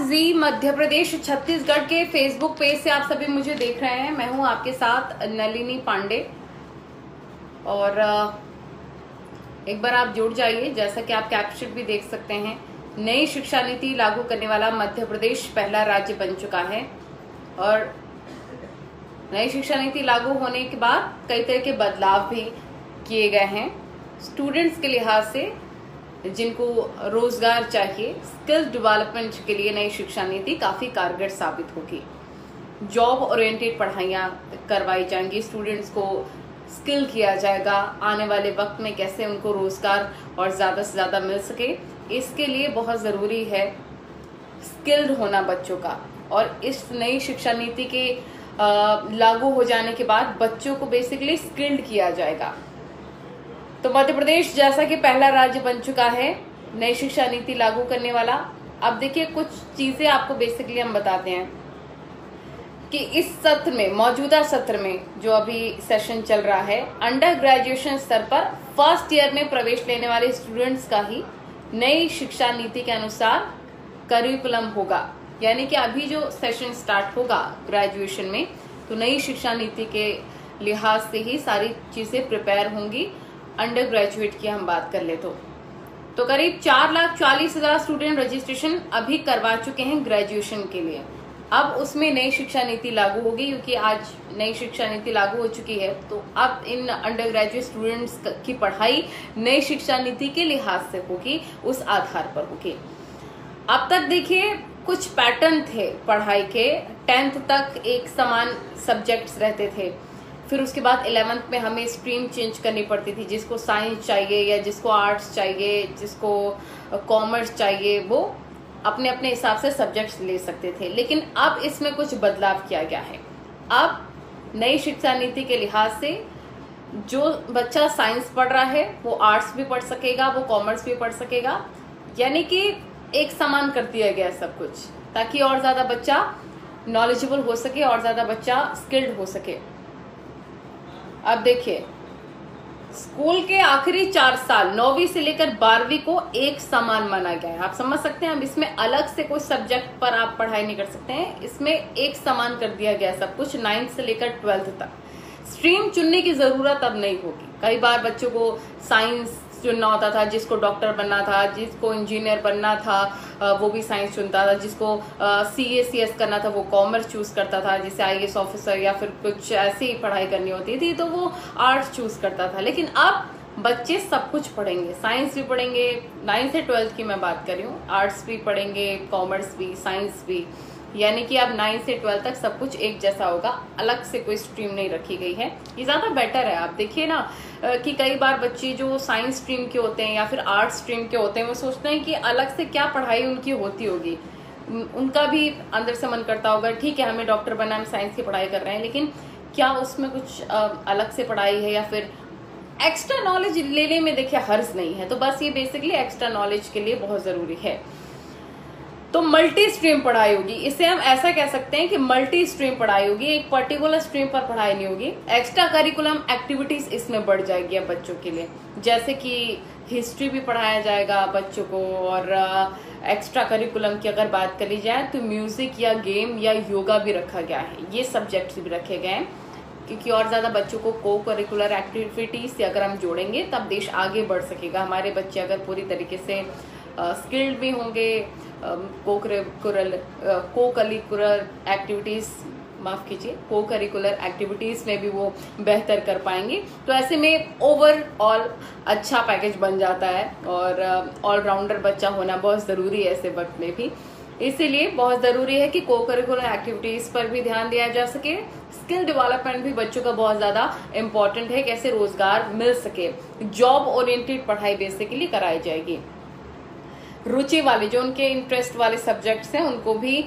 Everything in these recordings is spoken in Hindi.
जी मध्य प्रदेश छत्तीसगढ़ के फेसबुक पेज से आप सभी मुझे देख रहे हैं। मैं हूं आपके साथ नलिनी पांडे और एक बार आप जुड़ जाइए। जैसा कि आप कैप्शन भी देख सकते हैं, नई शिक्षा नीति लागू करने वाला मध्य प्रदेश पहला राज्य बन चुका है और नई शिक्षा नीति लागू होने के बाद कई तरह के बदलाव भी किए गए हैं। स्टूडेंट्स के लिहाज से जिनको रोजगार चाहिए, स्किल डेवलपमेंट के लिए नई शिक्षा नीति काफी कारगर साबित होगी। जॉब ओरिएंटेड पढ़ाइयाँ करवाई जाएंगी, स्टूडेंट्स को स्किल किया जाएगा, आने वाले वक्त में कैसे उनको रोजगार और ज्यादा से ज्यादा मिल सके, इसके लिए बहुत जरूरी है स्किल्ड होना बच्चों का। और इस नई शिक्षा नीति के लागू हो जाने के बाद बच्चों को बेसिकली स्किल्ड किया जाएगा। तो मध्य प्रदेश जैसा कि पहला राज्य बन चुका है नई शिक्षा नीति लागू करने वाला। अब देखिए, कुछ चीजें आपको बेसिकली हम बताते हैं कि इस सत्र में, मौजूदा सत्र में जो अभी सेशन चल रहा है, अंडर ग्रेजुएशन स्तर पर फर्स्ट ईयर में प्रवेश लेने वाले स्टूडेंट्स का ही नई शिक्षा नीति के अनुसार करिकुलम होगा। यानी कि अभी जो सेशन स्टार्ट होगा ग्रेजुएशन में, तो नई शिक्षा नीति के लिहाज से ही सारी चीजें प्रिपेयर होंगी। अंडर ग्रेजुएट की हम बात कर ले तो करीब 4,40,000 स्टूडेंट रजिस्ट्रेशन अभी करवा चुके हैं ग्रेजुएशन के लिए। अब उसमें नई शिक्षा नीति लागू होगी, क्योंकि आज नई शिक्षा नीति लागू हो चुकी है। तो अब इन अंडर ग्रेजुएट स्टूडेंट्स की पढ़ाई नई शिक्षा नीति के लिहाज से होगी, उस आधार पर होगी। अब तक देखिए, कुछ पैटर्न थे पढ़ाई के। 10th तक एक समान सब्जेक्ट्स रहते थे, फिर उसके बाद 11th में हमें स्ट्रीम चेंज करनी पड़ती थी। जिसको साइंस चाहिए या जिसको आर्ट्स चाहिए, जिसको कॉमर्स चाहिए, वो अपने अपने हिसाब से सब्जेक्ट्स ले सकते थे। लेकिन अब इसमें कुछ बदलाव किया गया है। अब नई शिक्षा नीति के लिहाज से जो बच्चा साइंस पढ़ रहा है वो आर्ट्स भी पढ़ सकेगा, वो कॉमर्स भी पढ़ सकेगा। यानी कि एक समान कर दिया गया सब कुछ, ताकि और ज्यादा बच्चा नॉलेजेबल हो सके और ज्यादा बच्चा स्किल्ड हो सके। अब देखिए, स्कूल के आखिरी 4 साल 9वीं से लेकर 12वीं को एक समान माना गया है। आप समझ सकते हैं, अब इसमें अलग से कोई सब्जेक्ट पर आप पढ़ाई नहीं कर सकते हैं। इसमें एक समान कर दिया गया सब कुछ, 9th से लेकर 12th तक। स्ट्रीम चुनने की जरूरत अब नहीं होगी। कई बार बच्चों को साइंस चुनना होता था, जिसको डॉक्टर बनना था, जिसको इंजीनियर बनना था वो भी साइंस चुनता था, जिसको CA/CS करना था वो कॉमर्स चूज करता था, जिसे IAS ऑफिसर या फिर कुछ ऐसी पढ़ाई करनी होती थी तो वो आर्ट्स चूज करता था। लेकिन अब बच्चे सब कुछ पढ़ेंगे, साइंस भी पढ़ेंगे। 9th से 12th की मैं बात कर रही हूँ, आर्ट्स भी पढ़ेंगे, कॉमर्स भी, साइंस भी। यानी कि अब 9 से 12 तक सब कुछ एक जैसा होगा, अलग से कोई स्ट्रीम नहीं रखी गई है। ये ज्यादा बेटर है। आप देखिए ना कि कई बार बच्चे जो साइंस स्ट्रीम के होते हैं या फिर आर्ट स्ट्रीम के होते हैं, वो सोचते हैं कि अलग से क्या पढ़ाई उनकी होती होगी। उनका भी अंदर से मन करता होगा, ठीक है हमें डॉक्टर बनना, हम साइंस की पढ़ाई कर रहे हैं, लेकिन क्या उसमें कुछ अलग से पढ़ाई है या फिर एक्स्ट्रा नॉलेज लेने में देखिए हर्ज नहीं है। तो बस ये बेसिकली एक्स्ट्रा नॉलेज के लिए बहुत जरूरी है। तो मल्टी स्ट्रीम पढ़ाई होगी, इसे हम ऐसा कह सकते हैं कि मल्टी स्ट्रीम पढ़ाई होगी। एक पर्टिकुलर स्ट्रीम पर पढ़ाई नहीं होगी। एक्स्ट्रा करिकुलम एक्टिविटीज इसमें बढ़ जाएगी अब बच्चों के लिए, जैसे कि हिस्ट्री भी पढ़ाया जाएगा बच्चों को। और एक्स्ट्रा करिकुलम की अगर बात करी जाए तो म्यूजिक या गेम या योगा भी रखा गया है। ये सब्जेक्ट्स भी रखे गए हैं, क्योंकि और ज्यादा बच्चों को को करिकुलर एक्टिविटीज से अगर हम जोड़ेंगे तब देश आगे बढ़ सकेगा। हमारे बच्चे अगर पूरी तरीके से स्किल्ड भी होंगे, को करिकुलर एक्टिविटीज में भी वो बेहतर कर पाएंगे। तो ऐसे में ओवरऑल अच्छा पैकेज बन जाता है और ऑलराउंडर बच्चा होना बहुत जरूरी है ऐसे वक्त में भी। इसीलिए बहुत जरूरी है कि को करिकुलर एक्टिविटीज पर भी ध्यान दिया जा सके। स्किल डेवलपमेंट भी बच्चों का बहुत ज्यादा इंपॉर्टेंट है, कैसे रोजगार मिल सके। जॉब ओरिएंटेड पढ़ाई बेसिकली कराई जाएगी। रुचि वाले, जो उनके इंटरेस्ट वाले सब्जेक्ट्स हैं, उनको भी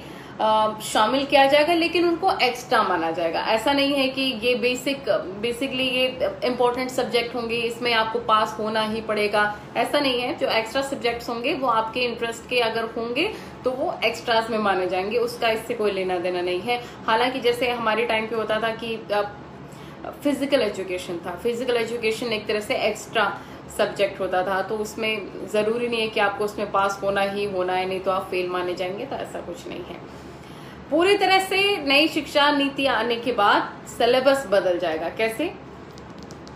शामिल किया जाएगा, लेकिन उनको एक्स्ट्रा माना जाएगा। ऐसा नहीं है कि ये बेसिकली ये इम्पोर्टेंट सब्जेक्ट होंगे, इसमें आपको पास होना ही पड़ेगा, ऐसा नहीं है। जो एक्स्ट्रा सब्जेक्ट्स होंगे वो आपके इंटरेस्ट के अगर होंगे तो वो एक्स्ट्रास में माने जाएंगे, उसका इससे कोई लेना देना नहीं है। हालांकि जैसे हमारे टाइम पे होता था कि फिजिकल एजुकेशन था। फिजिकल एजुकेशन एक तरह से एक्स्ट्रा सब्जेक्ट होता था, तो उसमें जरूरी नहीं है कि आपको उसमें पास होना ही होना है, नहीं तो आप फेल माने जाएंगे, तो ऐसा कुछ नहीं है। पूरी तरह से नई शिक्षा नीति आने के बाद सिलेबस बदल जाएगा। कैसे?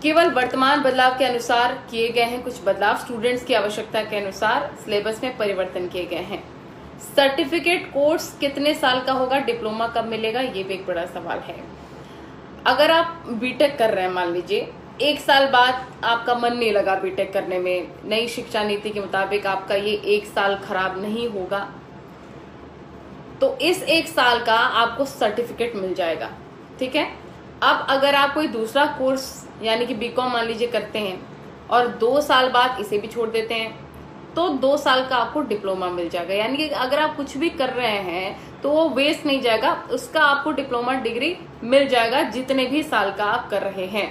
केवल वर्तमान बदलाव के अनुसार किए गए हैं कुछ बदलाव, स्टूडेंट्स की आवश्यकता के अनुसार सिलेबस में परिवर्तन किए गए हैं। सर्टिफिकेट कोर्स कितने साल का होगा, डिप्लोमा कब मिलेगा, ये भी एक बड़ा सवाल है। अगर आप बीटेक कर रहे हैं, मान लीजिए 1 साल बाद आपका मन नहीं लगा बीटेक करने में, नई शिक्षा नीति के मुताबिक आपका ये 1 साल खराब नहीं होगा, तो इस 1 साल का आपको सर्टिफिकेट मिल जाएगा। ठीक है। अब अगर आप कोई दूसरा कोर्स यानी कि बीकॉम मान लीजिए करते हैं और 2 साल बाद इसे भी छोड़ देते हैं, तो 2 साल का आपको डिप्लोमा मिल जाएगा। यानी कि अगर आप कुछ भी कर रहे हैं तो वो वेस्ट नहीं जाएगा, उसका आपको डिप्लोमा डिग्री मिल जाएगा जितने भी साल का आप कर रहे हैं।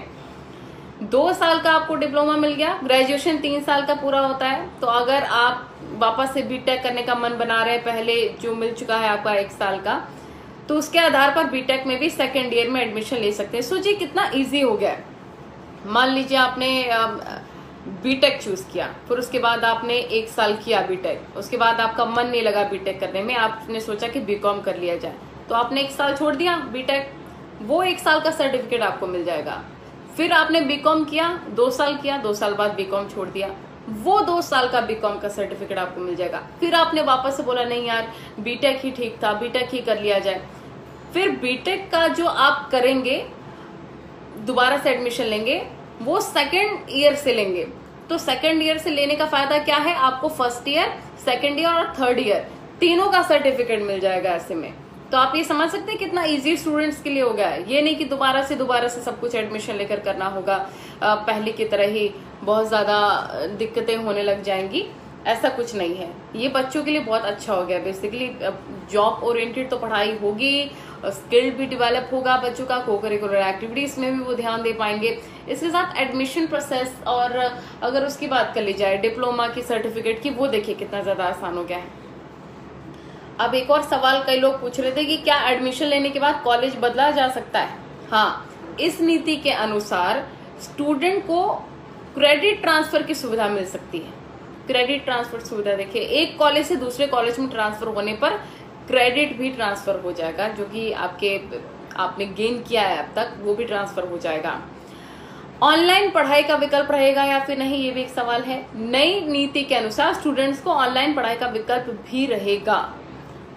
2 साल का आपको डिप्लोमा मिल गया। ग्रेजुएशन 3 साल का पूरा होता है, तो अगर आप वापस से बीटेक करने का मन बना रहे हैं, पहले जो मिल चुका है आपका 1 साल का, तो उसके आधार पर बीटेक में भी सेकेंड ईयर में एडमिशन ले सकते हैं। सोचिए कितना इजी हो गया है। मान लीजिए आपने बीटेक चूज किया, फिर उसके बाद आपने 1 साल किया बीटेक, उसके बाद आपका मन नहीं लगा बीटेक करने में, आपने सोचा कि बीकॉम कर लिया जाए, तो आपने 1 साल छोड़ दिया बीटेक, वो 1 साल का सर्टिफिकेट आपको मिल जाएगा। फिर आपने बीकॉम किया, 2 साल किया, 2 साल बाद बीकॉम छोड़ दिया, वो 2 साल का बीकॉम का सर्टिफिकेट आपको मिल जाएगा। फिर आपने वापस से बोला नहीं यार बीटेक ही ठीक था, बीटेक ही कर लिया जाए, फिर बीटेक का जो आप करेंगे, दोबारा से एडमिशन लेंगे, वो सेकेंड ईयर से लेंगे। तो सेकेंड ईयर से लेने का फायदा क्या है, आपको फर्स्ट ईयर, सेकेंड ईयर और थर्ड ईयर तीनों का सर्टिफिकेट मिल जाएगा ऐसे में। तो आप ये समझ सकते हैं कितना इजी स्टूडेंट्स के लिए हो गया है। ये नहीं कि दोबारा से सब कुछ एडमिशन लेकर करना होगा, पहले की तरह ही बहुत ज्यादा दिक्कतें होने लग जाएंगी, ऐसा कुछ नहीं है। ये बच्चों के लिए बहुत अच्छा हो गया। बेसिकली जॉब ओरिएंटेड तो पढ़ाई होगी, स्किल भी डेवलप होगा बच्चों का, को करिकुलर एक्टिविटीज में भी वो ध्यान दे पाएंगे। इसके साथ एडमिशन प्रोसेस, और अगर उसकी बात कर ली जाए डिप्लोमा की, सर्टिफिकेट की, वो देखिए कितना ज्यादा आसान हो गया है। अब एक और सवाल कई लोग पूछ रहे थे कि क्या एडमिशन लेने के बाद कॉलेज बदला जा सकता है। हाँ, इस नीति के अनुसार स्टूडेंट को क्रेडिट ट्रांसफर की सुविधा मिल सकती है। क्रेडिट ट्रांसफर सुविधा देखिए, एक कॉलेज से दूसरे कॉलेज में ट्रांसफर होने पर क्रेडिट भी ट्रांसफर हो जाएगा, जो कि आपने गेन किया है अब तक, वो भी ट्रांसफर हो जाएगा। ऑनलाइन पढ़ाई का विकल्प रहेगा या फिर नहीं, ये भी एक सवाल है। नई नीति के अनुसार स्टूडेंट्स को ऑनलाइन पढ़ाई का विकल्प भी रहेगा।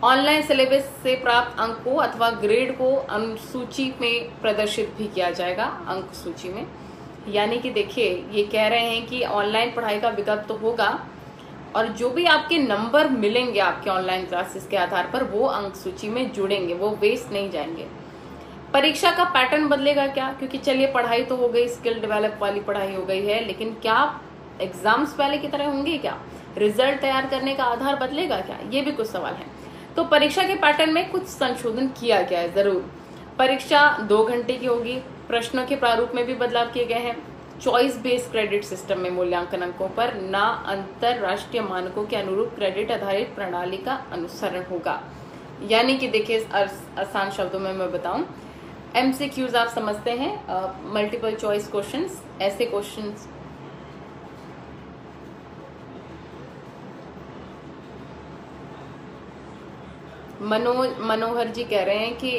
ऑनलाइन सिलेबस से प्राप्त अंक को अथवा ग्रेड को अनुसूची में प्रदर्शित भी किया जाएगा, अंक सूची में। यानी कि देखिए ये कह रहे हैं कि ऑनलाइन पढ़ाई का विकल्प तो होगा, और जो भी आपके नंबर मिलेंगे आपके ऑनलाइन क्लासेस के आधार पर, वो अंक सूची में जुड़ेंगे, वो वेस्ट नहीं जाएंगे। परीक्षा का पैटर्न बदलेगा क्या, क्योंकि चलिए पढ़ाई तो हो गई, स्किल डेवलप वाली पढ़ाई हो गई है, लेकिन क्या एग्जाम्स पहले की तरह होंगे क्या, रिजल्ट तैयार करने का आधार बदलेगा क्या, ये भी कुछ सवाल है। तो परीक्षा के पैटर्न में कुछ संशोधन किया गया है जरूर। परीक्षा 2 घंटे की होगी, प्रश्नों के प्रारूप में भी बदलाव किए गए हैं। चॉइस बेस्ड क्रेडिट सिस्टम में मूल्यांकन अंकों पर ना अंतरराष्ट्रीय मानकों के अनुरूप क्रेडिट आधारित प्रणाली का अनुसरण होगा। यानी कि देखिए आसान शब्दों में मैं बताऊं, MCQs आप समझते हैं, मल्टीपल चॉइस क्वेश्चंस, ऐसे क्वेश्चंस मनोहर जी कह रहे हैं कि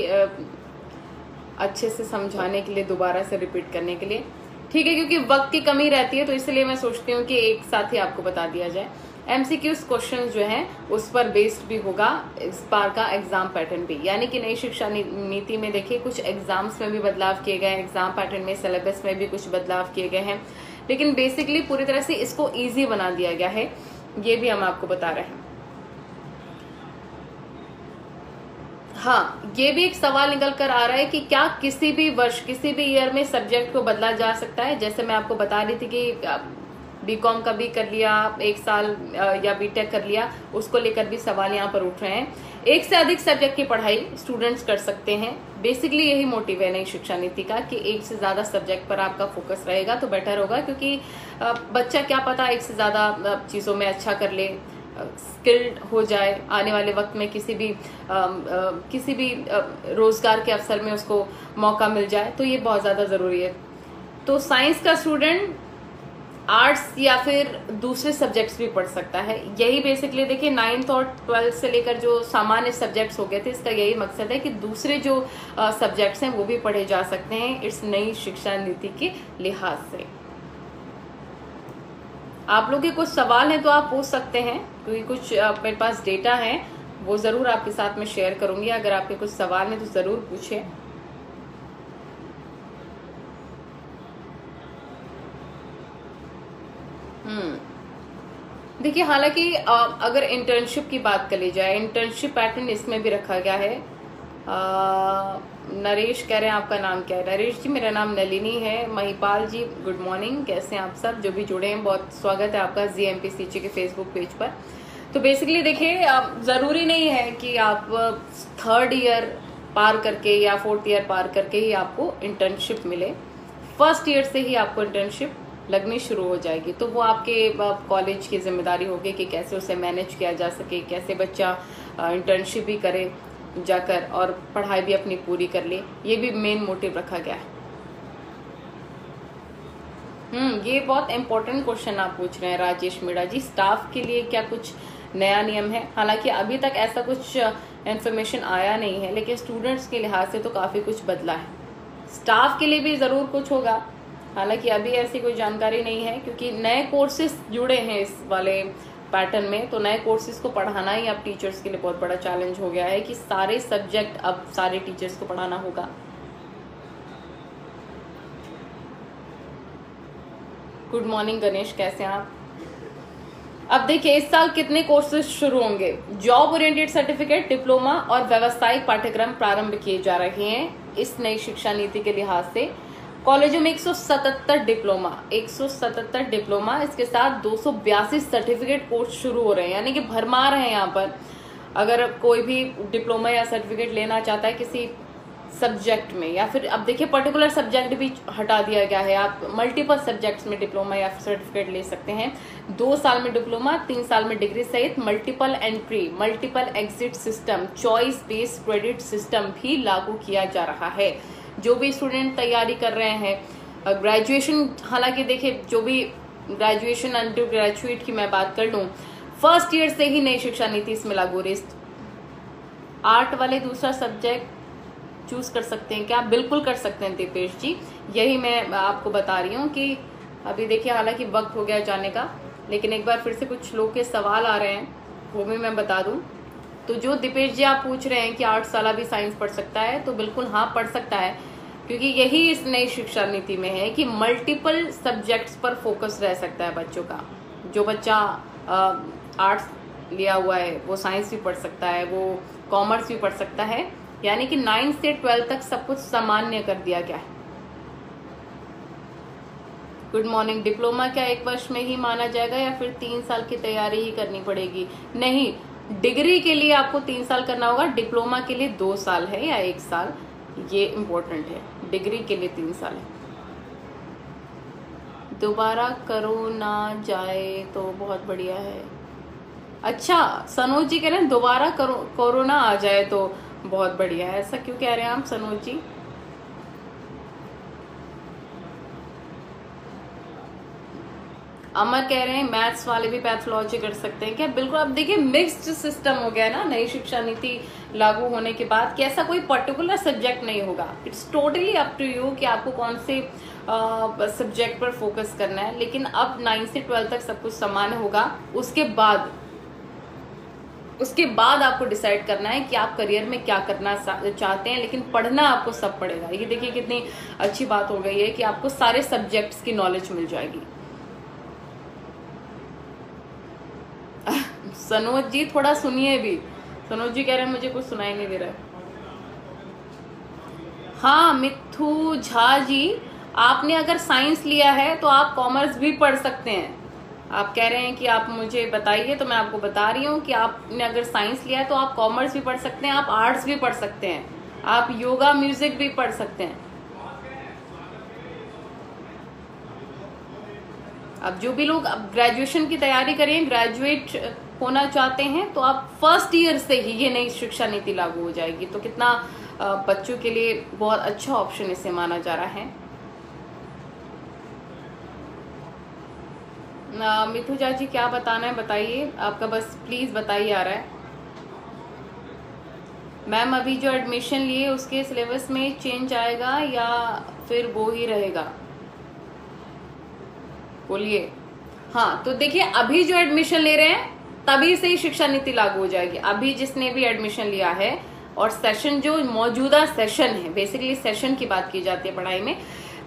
अच्छे से समझाने के लिए, दोबारा से रिपीट करने के लिए। ठीक है, क्योंकि वक्त की कमी रहती है तो इसलिए मैं सोचती हूँ कि एक साथ ही आपको बता दिया जाए। MCQs क्वेश्चन जो हैं उस पर बेस्ड भी होगा इस बार का एग्जाम पैटर्न भी। यानी कि नई शिक्षा नीति में देखिए कुछ एग्जाम्स में भी बदलाव किए गए हैं, एग्जाम पैटर्न में, सिलेबस में भी कुछ बदलाव किए गए हैं, लेकिन बेसिकली पूरी तरह से इसको ईजी बना दिया गया है, ये भी हम आपको बता रहे हैं। हाँ, ये भी एक सवाल निकल कर आ रहा है कि क्या किसी भी वर्ष, किसी भी ईयर में सब्जेक्ट को बदला जा सकता है। जैसे मैं आपको बता रही थी कि बीकॉम का भी कर लिया 1 साल, या बीटेक कर लिया, उसको लेकर भी सवाल यहाँ पर उठ रहे हैं। एक से अधिक सब्जेक्ट की पढ़ाई स्टूडेंट्स कर सकते हैं। बेसिकली यही मोटिव है नई शिक्षा नीति का कि एक से ज्यादा सब्जेक्ट पर आपका फोकस रहेगा तो बेटर होगा, क्योंकि बच्चा क्या पता एक से ज्यादा चीजों में अच्छा कर ले, स्किल्ड हो जाए, आने वाले वक्त में किसी भी रोजगार के अवसर में उसको मौका मिल जाए, तो ये बहुत ज्यादा जरूरी है। तो साइंस का स्टूडेंट आर्ट्स या फिर दूसरे सब्जेक्ट्स भी पढ़ सकता है। यही बेसिकली देखिए 9th और 12th से लेकर जो सामान्य सब्जेक्ट्स हो गए थे, इसका यही मकसद है कि दूसरे जो सब्जेक्ट्स हैं वो भी पढ़े जा सकते हैं इस नई शिक्षा नीति के लिहाज से। आप लोग के कुछ सवाल हैं तो आप पूछ सकते हैं, क्योंकि कुछ मेरे पास डेटा है वो जरूर आपके साथ में शेयर करूंगी। अगर आपके कुछ सवाल हैं तो जरूर पूछें। देखिए, हालांकि अगर इंटर्नशिप की बात कर ली जाए, इंटर्नशिप पैटर्न इसमें भी रखा गया है। नरेश कह रहे हैं आपका नाम क्या है? नरेश जी, मेरा नाम नलिनी है। महिपाल जी, गुड मॉर्निंग, कैसे हैं आप सब जो भी जुड़े हैं? बहुत स्वागत है आपका GMPCG के फेसबुक पेज पर। तो बेसिकली देखिए, जरूरी नहीं है कि आप 3rd ईयर पार करके या 4th ईयर पार करके ही आपको इंटर्नशिप मिले। 1st ईयर से ही आपको इंटर्नशिप लगनी शुरू हो जाएगी। तो वो आपके कॉलेज की जिम्मेदारी होगी कि कैसे उसे मैनेज किया जा सके, कैसे बच्चा इंटर्नशिप भी करे जाकर और पढ़ाई भी अपनी पूरी कर ले। ये भी मेन मोटिव रखा गया है। ये बहुत इंपॉर्टेंट क्वेश्चन आप पूछ रहे हैं राजेश मीणा जी। स्टाफ के लिए क्या कुछ नया नियम है? हालांकि अभी तक ऐसा कुछ इन्फॉर्मेशन आया नहीं है, लेकिन स्टूडेंट्स के लिहाज से तो काफी कुछ बदला है। स्टाफ के लिए भी जरूर कुछ होगा, हालांकि अभी ऐसी कोई जानकारी नहीं है, क्योंकि नए कोर्सेज जुड़े हैं इस वाले पैटर्न में। तो नए कोर्सेज को पढ़ाना ही अब टीचर्स के लिए बहुत बड़ा चैलेंज हो गया है कि सारे सब्जेक्ट अब सारे टीचर्स को पढ़ाना होगा। गुड मॉर्निंग गणेश, कैसे हैं आप? अब देखिए, इस साल कितने कोर्सेज शुरू होंगे? जॉब ओरिएंटेड सर्टिफिकेट, डिप्लोमा और व्यावसायिक पाठ्यक्रम प्रारंभ किए जा रहे हैं इस नई शिक्षा नीति के लिहाज से। कॉलेजों में 177 डिप्लोमा, इसके साथ 282 सर्टिफिकेट कोर्स शुरू हो रहे हैं, यानी कि भरमार है यहाँ पर। अगर कोई भी डिप्लोमा या सर्टिफिकेट लेना चाहता है किसी सब्जेक्ट में, या फिर अब देखिए पर्टिकुलर सब्जेक्ट भी हटा दिया गया है, आप मल्टीपल सब्जेक्ट्स में डिप्लोमा या सर्टिफिकेट ले सकते हैं। 2 साल में डिप्लोमा, 3 साल में डिग्री सहित multiple entry, multiple exit system, choice based credit system भी लागू किया जा रहा है। जो भी स्टूडेंट तैयारी कर रहे हैं ग्रेजुएशन, हालांकि देखिए जो भी ग्रेजुएशन अंडर ग्रेजुएट की मैं बात कर लूं, 1st ईयर से ही नई शिक्षा नीति इसमें लागू रही। आर्ट वाले दूसरा सब्जेक्ट चूज कर सकते हैं क्या? बिल्कुल कर सकते हैं दीपेश जी, यही मैं आपको बता रही हूँ कि अभी देखिए, हालांकि वक्त हो गया जाने का, लेकिन एक बार फिर से कुछ लोग के सवाल आ रहे हैं वो भी मैं बता दूं। तो जो दीपेश जी आप पूछ रहे हैं कि 8 साल भी साइंस पढ़ सकता है, तो बिल्कुल हाँ पढ़ सकता है, क्योंकि यही इस नई शिक्षा नीति में है कि मल्टीपल सब्जेक्ट्स पर फोकस रह सकता है बच्चों का। जो बच्चा आर्ट्स लिया हुआ है वो साइंस भी पढ़ सकता है, वो कॉमर्स भी पढ़ सकता है, यानी कि 9th से 12th तक सब कुछ सामान्य कर दिया गया है। Good morning. डिप्लोमा क्या 1 वर्ष में ही माना जाएगा या फिर 3 साल की तैयारी ही करनी पड़ेगी? नहीं, डिग्री के लिए आपको 3 साल करना होगा, डिप्लोमा के लिए 2 साल है या 1 साल, ये इम्पोर्टेंट है। डिग्री के लिए 3 साल है। दोबारा करो ना जाए तो बहुत बढ़िया है। अच्छा, सनोज जी कह रहे हैं दोबारा कोरोना आ जाए तो बहुत बढ़िया है। ऐसा क्यों कह रहे हैं आप सनोज जी? अमर कह रहे हैं मैथ्स वाले भी पैथोलॉजी कर सकते हैं क्या? बिल्कुल। अब देखिए, मिक्स्ड सिस्टम हो गया ना नई शिक्षा नीति लागू होने के बाद, कि ऐसा कोई पर्टिकुलर सब्जेक्ट नहीं होगा। It's totally up to you कि आपको कौन से सब्जेक्ट पर फोकस करना है। लेकिन अब 9 से 12 तक सब कुछ समान होगा। उसके बाद आपको डिसाइड करना है कि आप करियर में क्या करना चाहते हैं, लेकिन पढ़ना आपको सब पड़ेगा। ये देखिए कितनी अच्छी बात हो गई है कि आपको सारे सब्जेक्ट्स की नॉलेज मिल जाएगी। सनोज जी थोड़ा सुनिए भी। सनोज जी कह रहे हैं मुझे कुछ सुनाई नहीं दे रहा है। हाँ मिथु झा जी, आपने अगर साइंस लिया है तो आप कॉमर्स भी पढ़ सकते हैं। आप कह रहे हैं कि आप मुझे बताइए, तो मैं आपको बता रही हूँ कि आपने अगर साइंस लिया है तो आप कॉमर्स भी पढ़ सकते हैं, आप आर्ट्स भी पढ़ सकते हैं, आप योगा म्यूजिक भी पढ़ सकते हैं। अब जो भी लोग अब ग्रेजुएशन की तैयारी करें, ग्रेजुएट होना चाहते हैं, तो आप फर्स्ट ईयर से ही ये नई शिक्षा नीति लागू हो जाएगी। तो कितना बच्चों के लिए बहुत अच्छा ऑप्शन इसे माना जा रहा है। मिथुजा जी क्या बताना है बताइए, आपका बस प्लीज बताइए आ रहा है। मैम अभी जो एडमिशन लिए उसके सिलेबस में चेंज आएगा या फिर वो ही रहेगा, बोलिए। हाँ तो देखिए, अभी जो एडमिशन ले रहे हैं तभी से ही शिक्षा नीति लागू हो जाएगी। अभी जिसने भी एडमिशन लिया है और सेशन जो मौजूदा सेशन है, बेसिकली सेशन की बात की जाती है पढ़ाई में,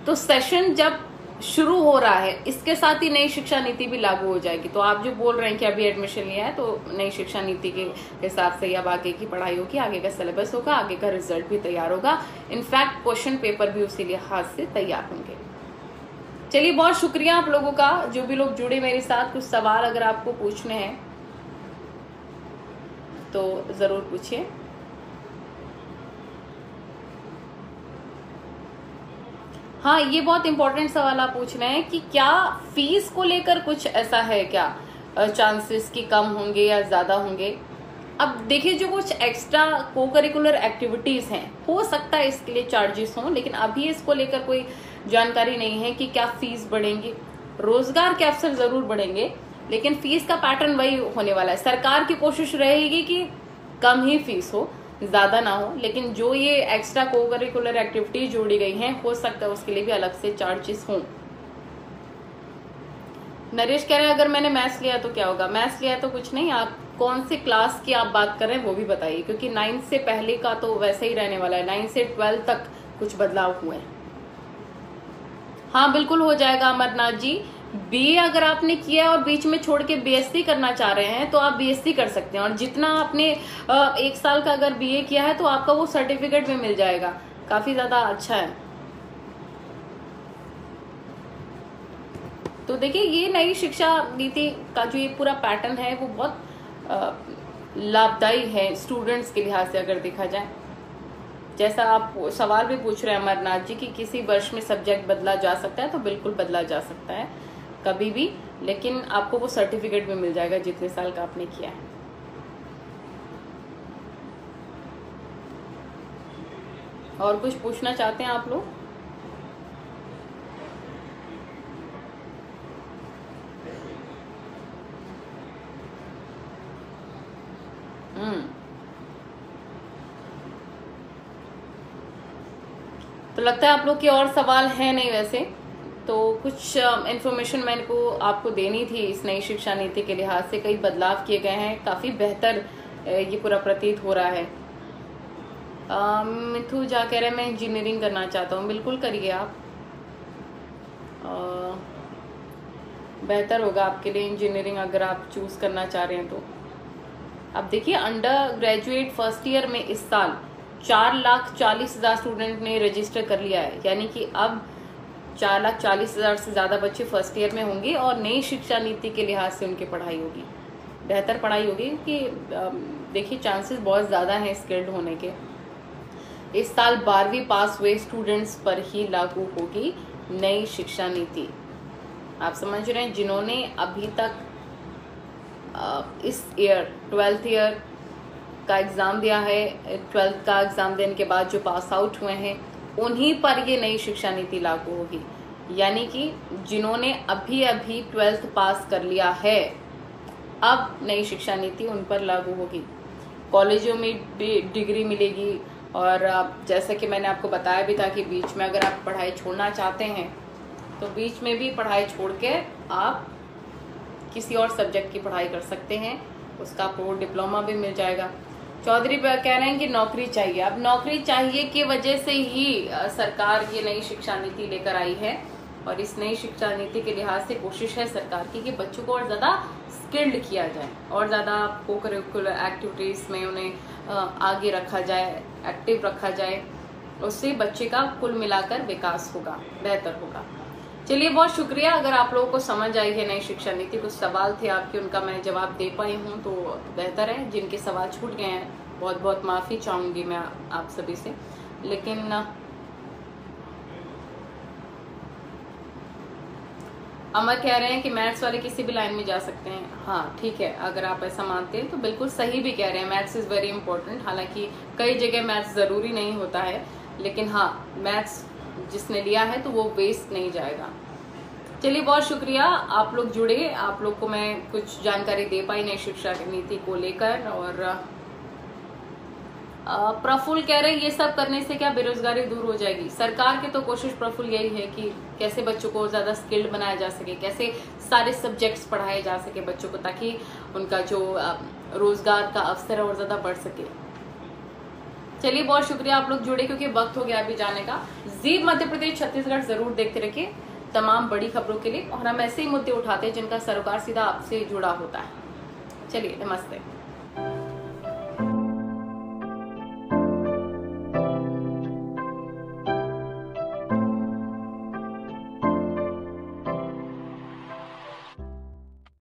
तो सेशन जब शुरू हो रहा है इसके साथ ही नई शिक्षा नीति भी लागू हो जाएगी। तो आप जो बोल रहे हैं कि अभी एडमिशन लिया है तो नई शिक्षा नीति के हिसाब से अब आगे की पढ़ाई होगी, आगे का सिलेबस होगा, आगे का रिजल्ट भी तैयार होगा, इनफैक्ट क्वेश्चन पेपर भी उसी लिहाज से तैयार होंगे। चलिए बहुत शुक्रिया आप लोगों का, जो भी लोग जुड़े मेरे साथ। कुछ सवाल अगर आपको पूछने हैं तो जरूर पूछिए। हाँ ये बहुत इंपॉर्टेंट सवाल आप पूछ रहे हैं कि क्या फीस को लेकर कुछ ऐसा है क्या, चांसेस कि कम होंगे या ज्यादा होंगे। अब देखिए, जो कुछ एक्स्ट्रा को करिकुलर एक्टिविटीज हैं हो सकता है इसके लिए चार्जेस हों, लेकिन अभी इसको लेकर कोई जानकारी नहीं है कि क्या फीस बढ़ेंगी। रोजगार के अवसर जरूर बढ़ेंगे, लेकिन फीस का पैटर्न वही होने वाला है। सरकार की कोशिश रहेगी कि कम ही फीस हो, ज्यादा ना हो, लेकिन जो ये एक्स्ट्रा को करिकुलर एक्टिविटी जोड़ी गई हैं हो सकता है उसके लिए भी अलग से चार्जेस हों। नरेश कह रहे हैं अगर मैंने मैथ्स लिया तो क्या होगा। मैथ्स लिया तो कुछ नहीं, आप कौन से क्लास की आप बात कर रहे हैं वो भी बताइए, क्योंकि 9th से पहले का तो वैसे ही रहने वाला है। 9th से 12th तक कुछ बदलाव हुए हैं। हाँ बिल्कुल हो जाएगा अमरनाथ जी। बीए अगर आपने किया है और बीच में छोड़ के बीएससी करना चाह रहे हैं तो आप बीएससी कर सकते हैं, और जितना आपने 1 साल का अगर बीए किया है तो आपका वो सर्टिफिकेट भी मिल जाएगा, काफी ज्यादा अच्छा है। तो देखिए, ये नई शिक्षा नीति का जो ये पूरा पैटर्न है वो बहुत लाभदायी है स्टूडेंट्स के लिहाज से अगर देखा जाए। जैसा आप सवाल भी पूछ रहे हैं अमरनाथ जी कि किसी वर्ष में सब्जेक्ट बदला जा सकता है, तो बिल्कुल बदला जा सकता है कभी भी, लेकिन आपको वो सर्टिफिकेट भी मिल जाएगा जितने साल का आपने किया है। और कुछ पूछना चाहते हैं आप लोग? तो लगता है आप लोग के और सवाल हैं नहीं। वैसे तो कुछ इन्फॉर्मेशन मैंने को आपको देनी थी इस नई शिक्षा नीति के लिहाज से। कई बदलाव किए गए हैं, काफी बेहतर ये पूरा प्रतीत हो रहा है। मिथु जा कह रहे हैं मैं इंजीनियरिंग करना चाहता हूँ। बिल्कुल करिए आप, बेहतर होगा आपके लिए इंजीनियरिंग अगर आप चूज करना चाह रहे हैं तो। अब देखिए, अंडर ग्रेजुएट फर्स्ट ईयर में इस साल 4,40,000 स्टूडेंट ने रजिस्टर कर लिया है, यानी कि अब 4,40,000 से ज्यादा बच्चे फर्स्ट ईयर में होंगे और नई शिक्षा नीति के लिहाज से उनकी पढ़ाई होगी, बेहतर पढ़ाई होगी, क्योंकि देखिए चांसेस बहुत ज्यादा हैं स्किल्ड होने के। इस साल 12वीं पास हुए स्टूडेंट्स पर ही लागू होगी नई शिक्षा नीति। आप समझ रहे हैं, जिन्होंने अभी तक इस ईयर 12th ईयर का एग्जाम दिया है, 12th का एग्जाम देने के बाद जो पास आउट हुए हैं उन्हीं पर ये नई शिक्षा नीति लागू होगी। यानी कि जिन्होंने अभी अभी 12th पास कर लिया है, अब नई शिक्षा नीति उन पर लागू होगी। कॉलेजों में भी डिग्री मिलेगी, और जैसा कि मैंने आपको बताया भी था कि बीच में अगर आप पढ़ाई छोड़ना चाहते हैं तो बीच में भी पढ़ाई छोड़ के आप किसी और सब्जेक्ट की पढ़ाई कर सकते हैं, उसका आपको डिप्लोमा भी मिल जाएगा। चौधरी कह रहे हैं कि नौकरी चाहिए। अब नौकरी चाहिए की वजह से ही सरकार ये नई शिक्षा नीति लेकर आई है, और इस नई शिक्षा नीति के लिहाज से कोशिश है सरकार की कि बच्चों को और ज्यादा स्किल्ड किया जाए और ज्यादा को करिकुलर एक्टिविटीज में उन्हें आगे रखा जाए, एक्टिव रखा जाए। उससे बच्चे का कुल मिलाकर विकास होगा, बेहतर होगा। चलिए बहुत शुक्रिया। अगर आप लोगों को समझ आई है नई शिक्षा नीति, कुछ सवाल थे आपके, उनका मैं जवाब दे पाई हूँ तो बेहतर है। जिनके सवाल छूट गए हैं बहुत बहुत माफ़ी चाहूँगी मैं आप सभी से। लेकिन अमर कह रहे हैं कि मैथ्स वाले किसी भी लाइन में जा सकते हैं। हाँ ठीक है, अगर आप ऐसा मानते हैं तो बिल्कुल सही भी कह रहे हैं, मैथ्स इज वेरी इंपॉर्टेंट। हालांकि कई जगह मैथ्स जरूरी नहीं होता है, लेकिन हाँ मैथ्स जिसने लिया है तो वो वेस्ट नहीं जाएगा। चलिए बहुत शुक्रिया, आप लोग जुड़े, आप लोग को मैं कुछ जानकारी दे पाई नई शिक्षा नीति को लेकर। और प्रफुल्ल कह रहे हैं ये सब करने से क्या बेरोजगारी दूर हो जाएगी? सरकार की तो कोशिश प्रफुल्ल यही है कि कैसे बच्चों को ज्यादा स्किल्ड बनाया जा सके, कैसे सारे सब्जेक्ट्स पढ़ाए जा सके बच्चों को, ताकि उनका जो रोजगार का अवसर है और ज्यादा बढ़ सके। चलिए बहुत शुक्रिया, आप लोग जुड़े, क्योंकि वक्त हो गया अभी जाने का। जी मध्य प्रदेश छत्तीसगढ़ जरूर देखते रहिए तमाम बड़ी खबरों के लिए, और हम ऐसे ही मुद्दे उठाते हैं जिनका सरोकार सीधा आपसे जुड़ा होता है। चलिए नमस्ते।